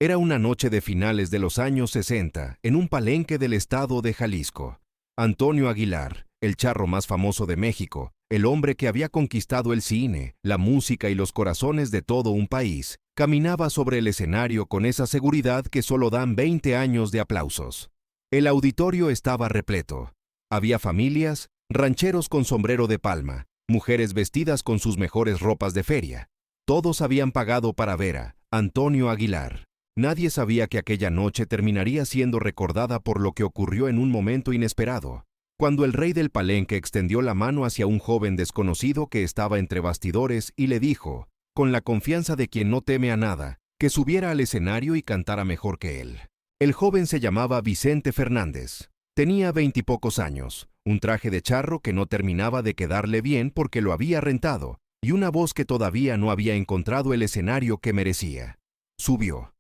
Era una noche de finales de los años 60, en un palenque del estado de Jalisco. Antonio Aguilar, el charro más famoso de México, el hombre que había conquistado el cine, la música y los corazones de todo un país, caminaba sobre el escenario con esa seguridad que solo dan 20 años de aplausos. El auditorio estaba repleto. Había familias, rancheros con sombrero de palma, mujeres vestidas con sus mejores ropas de feria. Todos habían pagado para ver a Antonio Aguilar. Nadie sabía que aquella noche terminaría siendo recordada por lo que ocurrió en un momento inesperado, cuando el rey del palenque extendió la mano hacia un joven desconocido que estaba entre bastidores y le dijo, con la confianza de quien no teme a nada, que subiera al escenario y cantara mejor que él. El joven se llamaba Vicente Fernández. Tenía 20 y pocos años, un traje de charro que no terminaba de quedarle bien porque lo había rentado, y una voz que todavía no había encontrado el escenario que merecía. Subió.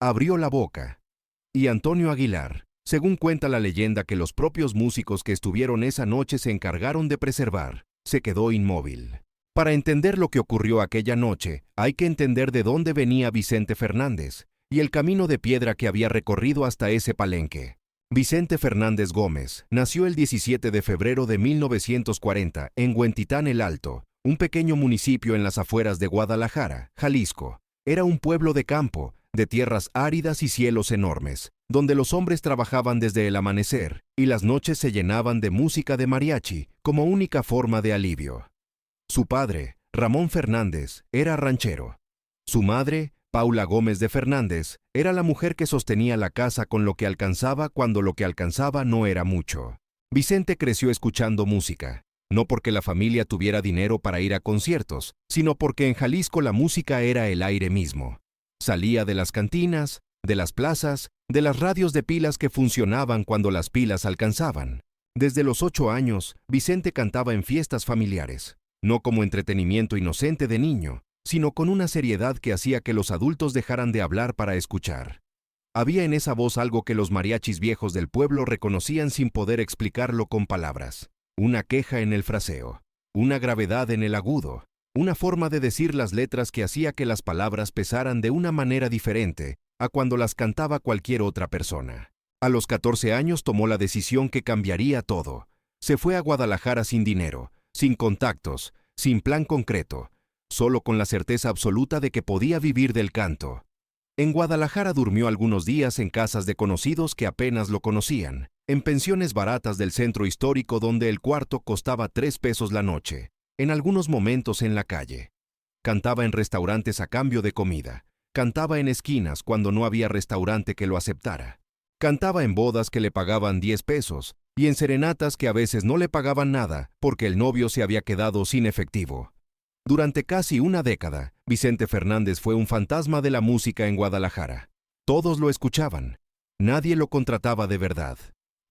Abrió la boca. Y Antonio Aguilar, según cuenta la leyenda que los propios músicos que estuvieron esa noche se encargaron de preservar, se quedó inmóvil. Para entender lo que ocurrió aquella noche, hay que entender de dónde venía Vicente Fernández y el camino de piedra que había recorrido hasta ese palenque. Vicente Fernández Gómez nació el 17 de febrero de 1940 en Huentitán el Alto, un pequeño municipio en las afueras de Guadalajara, Jalisco. Era un pueblo de campo, de tierras áridas y cielos enormes, donde los hombres trabajaban desde el amanecer y las noches se llenaban de música de mariachi como única forma de alivio. Su padre, Ramón Fernández, era ranchero. Su madre, Paula Gómez de Fernández, era la mujer que sostenía la casa con lo que alcanzaba cuando lo que alcanzaba no era mucho. Vicente creció escuchando música, no porque la familia tuviera dinero para ir a conciertos, sino porque en Jalisco la música era el aire mismo. Salía de las cantinas, de las plazas, de las radios de pilas que funcionaban cuando las pilas alcanzaban. Desde los 8 años, Vicente cantaba en fiestas familiares, no como entretenimiento inocente de niño, sino con una seriedad que hacía que los adultos dejaran de hablar para escuchar. Había en esa voz algo que los mariachis viejos del pueblo reconocían sin poder explicarlo con palabras. Una queja en el fraseo, una gravedad en el agudo, una forma de decir las letras que hacía que las palabras pesaran de una manera diferente a cuando las cantaba cualquier otra persona. A los 14 años tomó la decisión que cambiaría todo. Se fue a Guadalajara sin dinero, sin contactos, sin plan concreto, solo con la certeza absoluta de que podía vivir del canto. En Guadalajara durmió algunos días en casas de conocidos que apenas lo conocían, en pensiones baratas del centro histórico donde el cuarto costaba 3 pesos la noche, en algunos momentos en la calle. Cantaba en restaurantes a cambio de comida, cantaba en esquinas cuando no había restaurante que lo aceptara. Cantaba en bodas que le pagaban 10 pesos y en serenatas que a veces no le pagaban nada porque el novio se había quedado sin efectivo. Durante casi una década, Vicente Fernández fue un fantasma de la música en Guadalajara. Todos lo escuchaban. Nadie lo contrataba de verdad.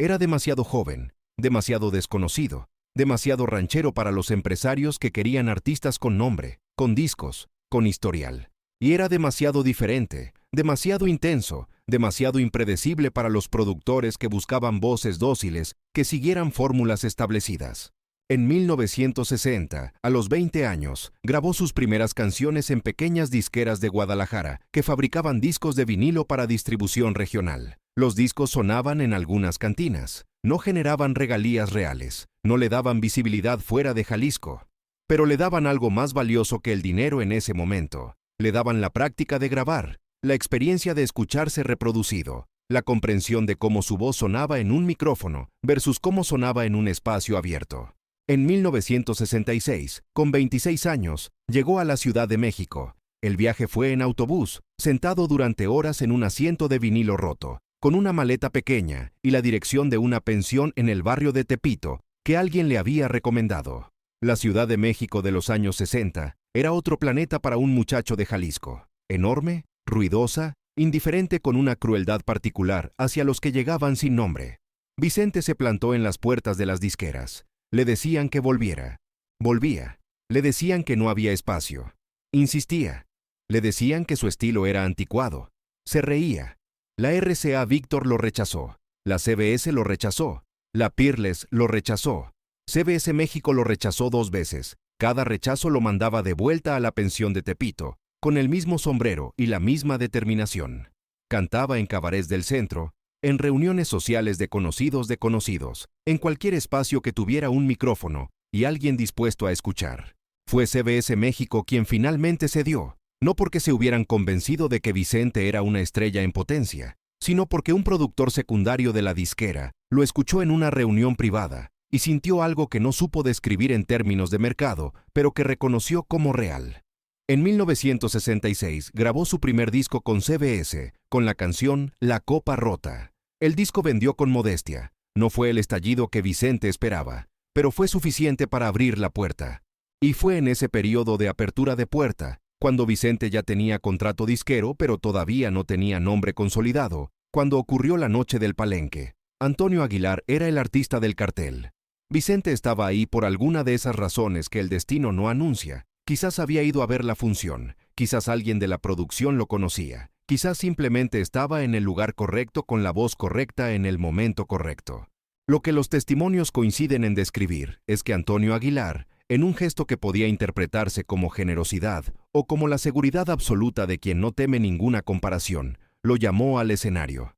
Era demasiado joven, demasiado desconocido, demasiado ranchero para los empresarios que querían artistas con nombre, con discos, con historial. Y era demasiado diferente, demasiado intenso, demasiado impredecible para los productores que buscaban voces dóciles que siguieran fórmulas establecidas. En 1960, a los 20 años, grabó sus primeras canciones en pequeñas disqueras de Guadalajara que fabricaban discos de vinilo para distribución regional. Los discos sonaban en algunas cantinas, no generaban regalías reales, no le daban visibilidad fuera de Jalisco, pero le daban algo más valioso que el dinero en ese momento. Le daban la práctica de grabar, la experiencia de escucharse reproducido, la comprensión de cómo su voz sonaba en un micrófono versus cómo sonaba en un espacio abierto. En 1966, con 26 años, llegó a la Ciudad de México. El viaje fue en autobús, sentado durante horas en un asiento de vinilo roto, con una maleta pequeña y la dirección de una pensión en el barrio de Tepito que alguien le había recomendado. La Ciudad de México de los años 60 era otro planeta para un muchacho de Jalisco, enorme, ruidosa, indiferente con una crueldad particular hacia los que llegaban sin nombre. Vicente se plantó en las puertas de las disqueras. Le decían que volviera. Volvía. Le decían que no había espacio. Insistía. Le decían que su estilo era anticuado. Se reía. La RCA Víctor lo rechazó. La CBS lo rechazó. La Peerless lo rechazó. CBS México lo rechazó 2 veces. Cada rechazo lo mandaba de vuelta a la pensión de Tepito, con el mismo sombrero y la misma determinación. cantaba en cabarets del centro, en reuniones sociales de conocidos, en cualquier espacio que tuviera un micrófono y alguien dispuesto a escuchar. Fue CBS México quien finalmente cedió, no porque se hubieran convencido de que Vicente era una estrella en potencia, sino porque un productor secundario de la disquera lo escuchó en una reunión privada y sintió algo que no supo describir en términos de mercado, pero que reconoció como real. En 1966 grabó su primer disco con CBS, con la canción La Copa Rota. El disco vendió con modestia. No fue el estallido que Vicente esperaba, pero fue suficiente para abrir la puerta. Y fue en ese periodo de apertura de puerta, cuando Vicente ya tenía contrato disquero pero todavía no tenía nombre consolidado, cuando ocurrió la noche del Palenque. Antonio Aguilar era el artista del cartel. Vicente estaba ahí por alguna de esas razones que el destino no anuncia. Quizás había ido a ver la función, quizás alguien de la producción lo conocía, quizás simplemente estaba en el lugar correcto con la voz correcta en el momento correcto. Lo que los testimonios coinciden en describir es que Antonio Aguilar, en un gesto que podía interpretarse como generosidad o como la seguridad absoluta de quien no teme ninguna comparación, lo llamó al escenario.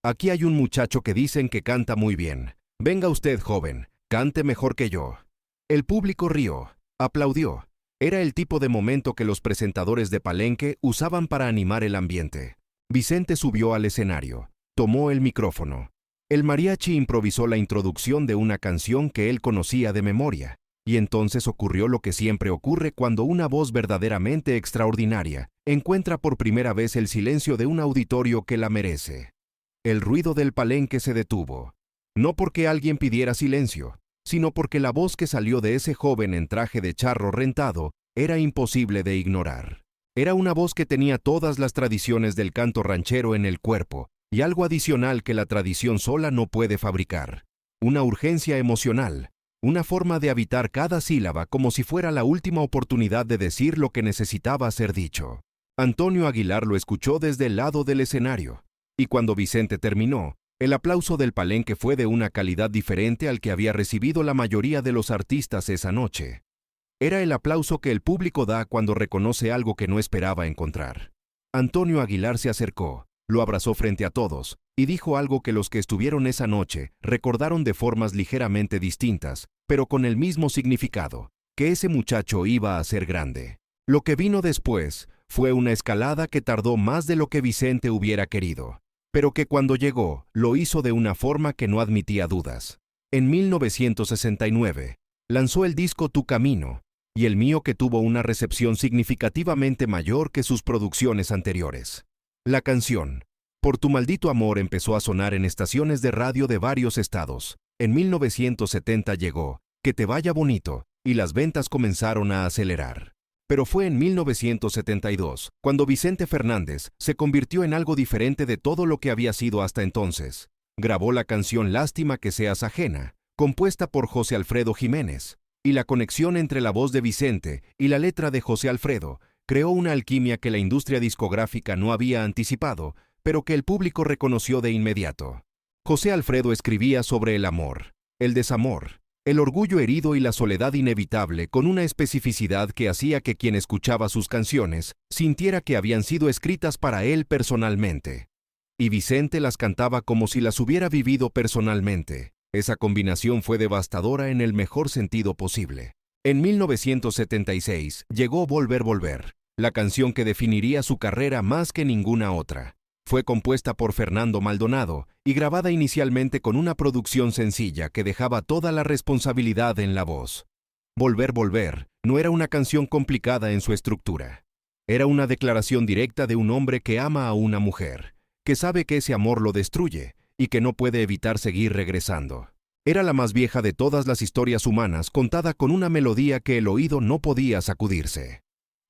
Aquí hay un muchacho que dicen que canta muy bien. Venga usted, joven, cante mejor que yo. El público rió, aplaudió. Era el tipo de momento que los presentadores de Palenque usaban para animar el ambiente. Vicente subió al escenario, tomó el micrófono. El mariachi improvisó la introducción de una canción que él conocía de memoria, y entonces ocurrió lo que siempre ocurre cuando una voz verdaderamente extraordinaria encuentra por primera vez el silencio de un auditorio que la merece. El ruido del Palenque se detuvo, no porque alguien pidiera silencio, sino porque la voz que salió de ese joven en traje de charro rentado era imposible de ignorar. Era una voz que tenía todas las tradiciones del canto ranchero en el cuerpo y algo adicional que la tradición sola no puede fabricar. Una urgencia emocional, una forma de habitar cada sílaba como si fuera la última oportunidad de decir lo que necesitaba ser dicho. Antonio Aguilar lo escuchó desde el lado del escenario, y cuando Vicente terminó, el aplauso del Palenque fue de una calidad diferente al que había recibido la mayoría de los artistas esa noche. Era el aplauso que el público da cuando reconoce algo que no esperaba encontrar. Antonio Aguilar se acercó, lo abrazó frente a todos, y dijo algo que los que estuvieron esa noche recordaron de formas ligeramente distintas, pero con el mismo significado, que ese muchacho iba a ser grande. Lo que vino después fue una escalada que tardó más de lo que Vicente hubiera querido, pero que cuando llegó, lo hizo de una forma que no admitía dudas. En 1969, lanzó el disco Tu Camino, y el mío que tuvo una recepción significativamente mayor que sus producciones anteriores. La canción, Por tu maldito amor, empezó a sonar en estaciones de radio de varios estados. En 1970 llegó Que te vaya bonito, y las ventas comenzaron a acelerar. Pero fue en 1972, cuando Vicente Fernández se convirtió en algo diferente de todo lo que había sido hasta entonces. Grabó la canción Lástima que seas ajena, compuesta por José Alfredo Jiménez, y la conexión entre la voz de Vicente y la letra de José Alfredo creó una alquimia que la industria discográfica no había anticipado, pero que el público reconoció de inmediato. José Alfredo escribía sobre el amor, el desamor, el orgullo herido y la soledad inevitable con una especificidad que hacía que quien escuchaba sus canciones sintiera que habían sido escritas para él personalmente. Y Vicente las cantaba como si las hubiera vivido personalmente. Esa combinación fue devastadora en el mejor sentido posible. En 1976 llegó Volver, la canción que definiría su carrera más que ninguna otra. Fue compuesta por Fernando Maldonado y grabada inicialmente con una producción sencilla que dejaba toda la responsabilidad en la voz. Volver no era una canción complicada en su estructura. Era una declaración directa de un hombre que ama a una mujer, que sabe que ese amor lo destruye y que no puede evitar seguir regresando. Era la más vieja de todas las historias humanas, contada con una melodía que el oído no podía sacudirse.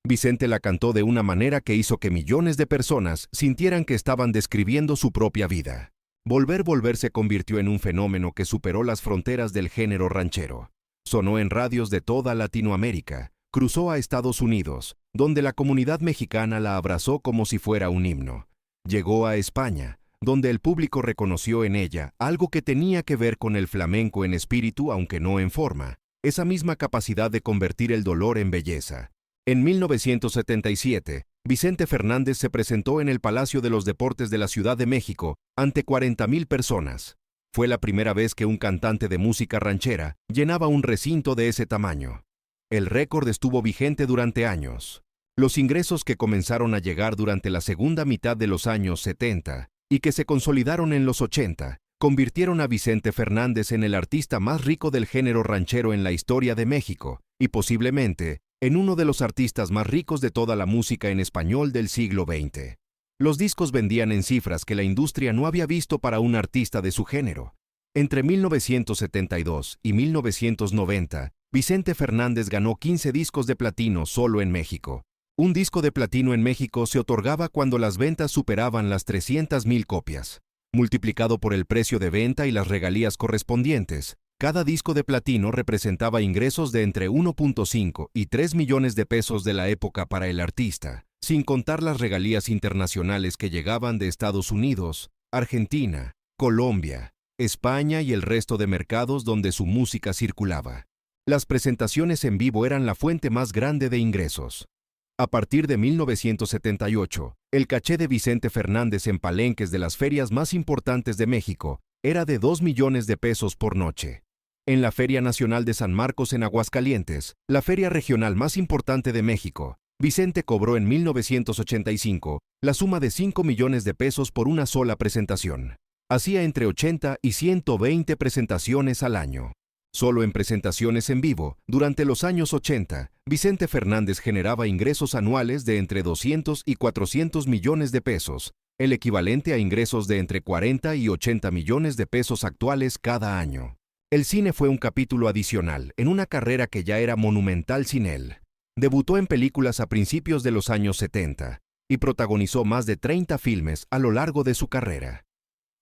Vicente la cantó de una manera que hizo que millones de personas sintieran que estaban describiendo su propia vida. Volver se convirtió en un fenómeno que superó las fronteras del género ranchero. Sonó en radios de toda Latinoamérica, cruzó a Estados Unidos, donde la comunidad mexicana la abrazó como si fuera un himno. Llegó a España, donde el público reconoció en ella algo que tenía que ver con el flamenco en espíritu, aunque no en forma, esa misma capacidad de convertir el dolor en belleza. En 1977, Vicente Fernández se presentó en el Palacio de los Deportes de la Ciudad de México ante 40,000 personas. Fue la primera vez que un cantante de música ranchera llenaba un recinto de ese tamaño. El récord estuvo vigente durante años. Los ingresos que comenzaron a llegar durante la segunda mitad de los años 70 y que se consolidaron en los 80, convirtieron a Vicente Fernández en el artista más rico del género ranchero en la historia de México y posiblemente en uno de los artistas más ricos de toda la música en español del siglo XX. Los discos vendían en cifras que la industria no había visto para un artista de su género. Entre 1972 y 1990, Vicente Fernández ganó 15 discos de platino solo en México. Un disco de platino en México se otorgaba cuando las ventas superaban las 300,000 copias. Multiplicado por el precio de venta y las regalías correspondientes, cada disco de platino representaba ingresos de entre 1.5 y 3 millones de pesos de la época para el artista, sin contar las regalías internacionales que llegaban de Estados Unidos, Argentina, Colombia, España y el resto de mercados donde su música circulaba. Las presentaciones en vivo eran la fuente más grande de ingresos. A partir de 1978, el caché de Vicente Fernández en palenques de las ferias más importantes de México era de 2 millones de pesos por noche. En la Feria Nacional de San Marcos en Aguascalientes, la feria regional más importante de México, Vicente cobró en 1985 la suma de 5 millones de pesos por una sola presentación. Hacía entre 80 y 120 presentaciones al año. Solo en presentaciones en vivo, durante los años 80, Vicente Fernández generaba ingresos anuales de entre 200 y 400 millones de pesos, el equivalente a ingresos de entre 40 y 80 millones de pesos actuales cada año. El cine fue un capítulo adicional en una carrera que ya era monumental sin él. Debutó en películas a principios de los años 70 y protagonizó más de 30 filmes a lo largo de su carrera.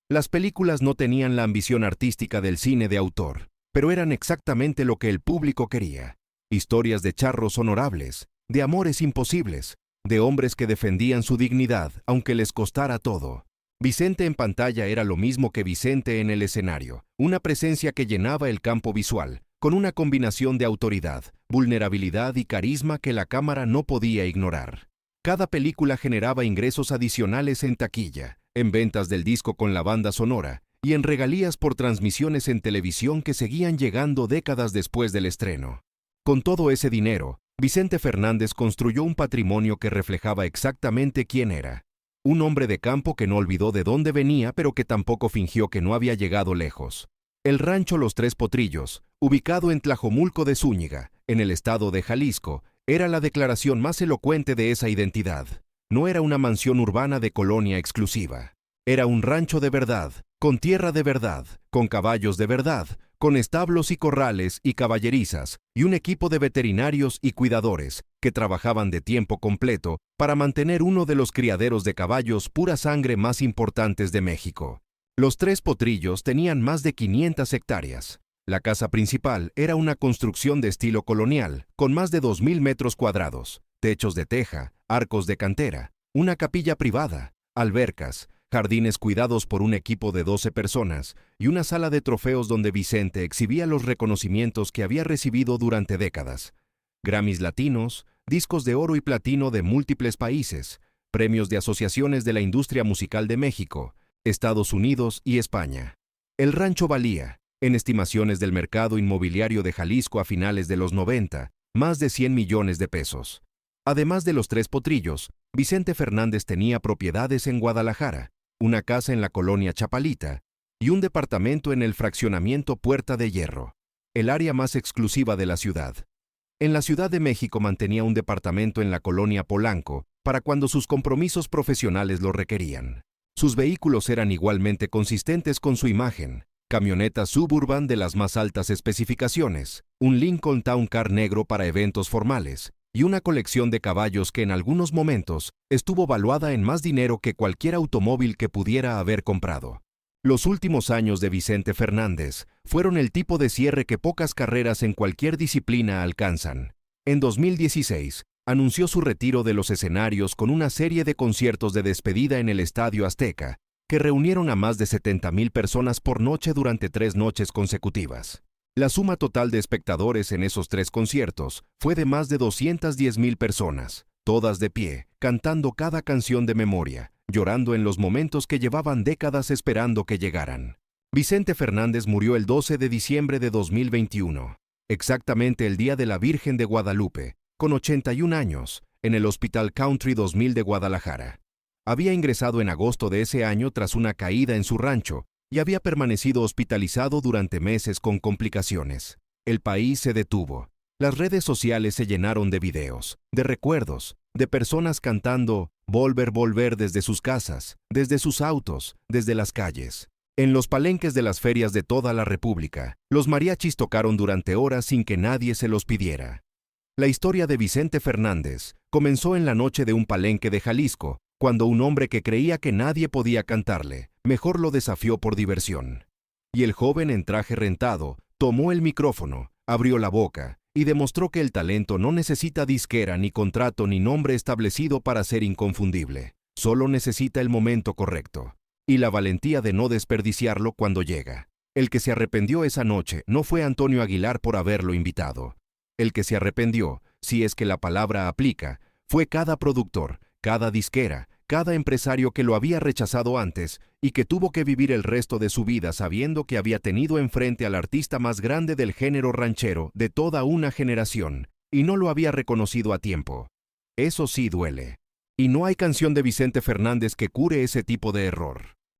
Las películas no tenían la ambición artística del cine de autor, pero eran exactamente lo que el público quería. Historias de charros honorables, de amores imposibles, de hombres que defendían su dignidad aunque les costara todo. Vicente en pantalla era lo mismo que Vicente en el escenario, una presencia que llenaba el campo visual, con una combinación de autoridad, vulnerabilidad y carisma que la cámara no podía ignorar. Cada película generaba ingresos adicionales en taquilla, en ventas del disco con la banda sonora, y en regalías por transmisiones en televisión que seguían llegando décadas después del estreno. Con todo ese dinero, Vicente Fernández construyó un patrimonio que reflejaba exactamente quién era. Un hombre de campo que no olvidó de dónde venía, pero que tampoco fingió que no había llegado lejos. El rancho Los Tres Potrillos, ubicado en Tlajomulco de Zúñiga, en el estado de Jalisco, era la declaración más elocuente de esa identidad. No era una mansión urbana de colonia exclusiva. Era un rancho de verdad, con tierra de verdad, con caballos de verdad, con establos y corrales y caballerizas, y un equipo de veterinarios y cuidadores que trabajaban de tiempo completo para mantener uno de los criaderos de caballos pura sangre más importantes de México. Los Tres Potrillos tenían más de 500 hectáreas. La casa principal era una construcción de estilo colonial, con más de 2,000 metros cuadrados, techos de teja, arcos de cantera, una capilla privada, albercas, jardines cuidados por un equipo de 12 personas y una sala de trofeos donde Vicente exhibía los reconocimientos que había recibido durante décadas. Grammys latinos, discos de oro y platino de múltiples países, premios de asociaciones de la industria musical de México, Estados Unidos y España. El rancho valía, en estimaciones del mercado inmobiliario de Jalisco a finales de los 90, más de 100 millones de pesos. Además de los Tres Potrillos, Vicente Fernández tenía propiedades en Guadalajara, una casa en la colonia Chapalita y un departamento en el fraccionamiento Puerta de Hierro, el área más exclusiva de la ciudad. En la Ciudad de México mantenía un departamento en la colonia Polanco para cuando sus compromisos profesionales lo requerían. Sus vehículos eran igualmente consistentes con su imagen: camionetas Suburban de las más altas especificaciones, un Lincoln Town Car negro para eventos formales, y una colección de caballos que en algunos momentos estuvo valuada en más dinero que cualquier automóvil que pudiera haber comprado. Los últimos años de Vicente Fernández fueron el tipo de cierre que pocas carreras en cualquier disciplina alcanzan. En 2016, anunció su retiro de los escenarios con una serie de conciertos de despedida en el Estadio Azteca, que reunieron a más de 70,000 personas por noche durante 3 noches consecutivas. La suma total de espectadores en esos 3 conciertos fue de más de 210,000 personas, todas de pie, cantando cada canción de memoria, llorando en los momentos que llevaban décadas esperando que llegaran. Vicente Fernández murió el 12 de diciembre de 2021, exactamente el día de la Virgen de Guadalupe, con 81 años, en el Hospital Country 2000 de Guadalajara. Había ingresado en agosto de ese año tras una caída en su rancho y había permanecido hospitalizado durante meses con complicaciones. El país se detuvo. Las redes sociales se llenaron de videos, de recuerdos, de personas cantando "Volver, volver" desde sus casas, desde sus autos, desde las calles. En los palenques de las ferias de toda la República, los mariachis tocaron durante horas sin que nadie se los pidiera. La historia de Vicente Fernández comenzó en la noche de un palenque de Jalisco, cuando un hombre que creía que nadie podía cantarle, mejor lo desafió por diversión. Y el joven en traje rentado tomó el micrófono, abrió la boca y demostró que el talento no necesita disquera, ni contrato, ni nombre establecido para ser inconfundible. Solo necesita el momento correcto y la valentía de no desperdiciarlo cuando llega. El que se arrepintió esa noche no fue Antonio Aguilar por haberlo invitado. El que se arrepintió, si es que la palabra aplica, fue cada productor, cada disquera, cada empresario que lo había rechazado antes y que tuvo que vivir el resto de su vida sabiendo que había tenido enfrente al artista más grande del género ranchero de toda una generación y no lo había reconocido a tiempo. Eso sí duele. Y no hay canción de Vicente Fernández que cure ese tipo de error.